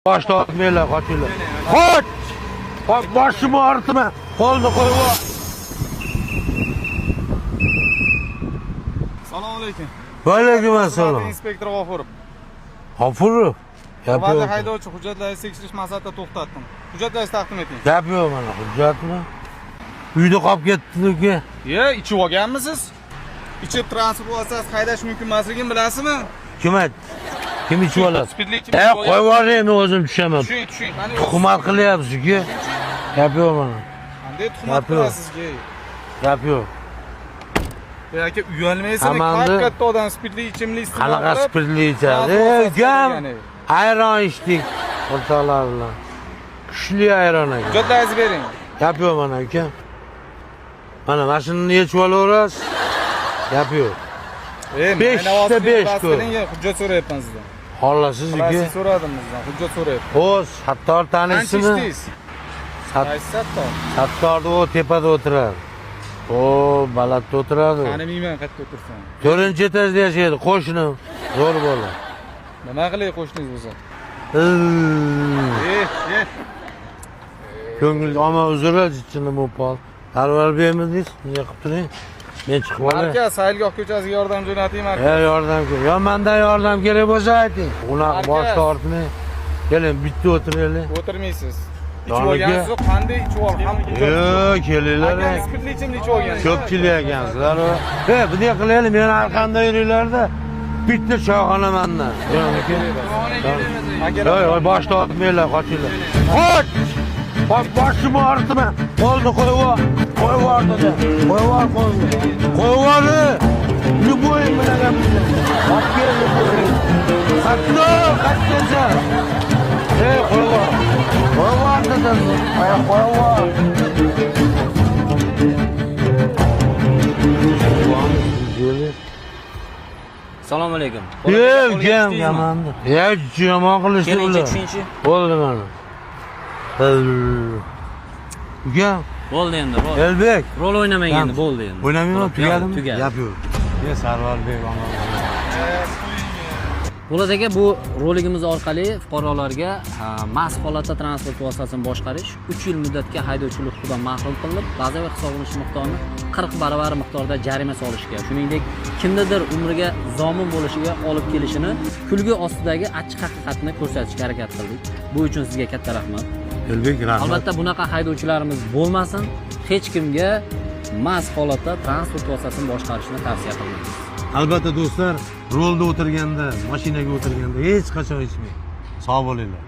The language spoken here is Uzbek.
Başta atmayla kaçıyla. Kaç! Bak başımı ağrıtma. Kolunu koy. Assalomu alaykum. Aleykümselam. Inspektor G'ofurov. G'ofurov. Avvalda haydovchi hujjatlaringizni tekshirish maqsadida to'xtatdim. Hujjatlaringizni taqdim eting. Gap yo'q mana hujjatmi? Uyda qolib ketdiki. Ichib olganmisiz? Ichib transport vositasi haydash mumkin emasligini bilasizmi? Kim aytdi? Kim ichib oladi? Spirtli ichimlik ichib Qo'yib yuboring, men o'zim tushaman. Tushing. Tuhmat qilyapsiz-ku. Gap yo'q mana. Qanday tuhmat qilasizki? Gap yo'q. Yoki uyalmaysizmi? Katta odam spirtli ichimlik iste'mol Qanaqa spirtli ichadi? Gam ayron ichdik o'rtoqlar bilan. Kuchli ayron aka. Hujjatlaringizni bering. Gap yo'q mana aka. Mana mashinani yechib olaverasiz. Gap yo'q. 5 ta 5 ku. Hujjat so'rayapman sizdan. Xohlasizki? Siz so'radim sizdan, hujjat so'rayapman. O'z Sattor taniysizmi? Qancha ichdingiz? Sattor. Sattorda o tepada o'tiradi. O balandda o'tiradi. Tanimayman qayerda o'tirsam. 4-etajda yashaydi, qo'shnim. Zo'r bola. Nima qilay qo'shningiz bo'lsa? Ko'ngil ama uzra jichini bo'pol. Parvar bermadingiz, nima qilib turing? Men chiqib olay. Aka, Sayilgoh ko'chasiga yordam jo'nating aka. Yordam kerak. Yo mendan yordam kerak bo'lsa ayting. Unaqa bosh tortmay. Keling, bitta o'tiraylik. O'tirmaysiz. Ichib olgansiz, qanday ichib olgan? Yo'q, kelinglar. Spirtli ichimlik ichib olgansiz. Ko'pchilik ekansizlar. Bunday qilaylik, men har qanday yuringlarda bitta choyxona mendan. Yo'q, bosh tortmaylar, qochinglar. Qoch! Boshimni og'ritma. Qo'lni qo'yib yubor. Qo'yib yubor dedi. Qo'yib yubor qo'lni. Qo'yib yubor. Любой bilan gapirma. Qochgin. Qatno, qatnasa. Qo'yib yubor. Qo'yib yubor dedim. Qo'yib yubor. Assalomu alaykum. Gam yomonni. Yomon qilishdi Keling, ular. tushunchi. Bo'ldi mana. Gam. Bo'ldi endi, bo'ldi. Elbek. Rol o'ynamang endi, bo'ldi endi. O'ynamayman, tugadimi? Tugadi. Gap yo'q. Men Sarvarbek aman. Bo'ladi aka, bu roligimiz orqali fuqarolarga mast holatda transport vositasini boshqarish 3 yil muddatga haydovchilik huquqidan mahrum qilinib, bazaviy hisoblanish miqdorini 40 baravar miqdorda jarima solishga, shuningdek, kimnidir umriga zomin bo'lishiga olib kelishini kulgi ostidagi achchiq haqiqatni ko'rsatishga harakat qildik. Bu uchun sizga katta rahmat. Elbek, rahmat. Albatta bunaqa haydovchilarimiz bo'lmasin, hech kimga mast holatda transport vositasini boshqarishni tavsiya qilmaymiz. Albatta do'stlar, rolda o'tirganda, mashinaga o'tirganda hech qachon ichmang. Sog' bo'linglar.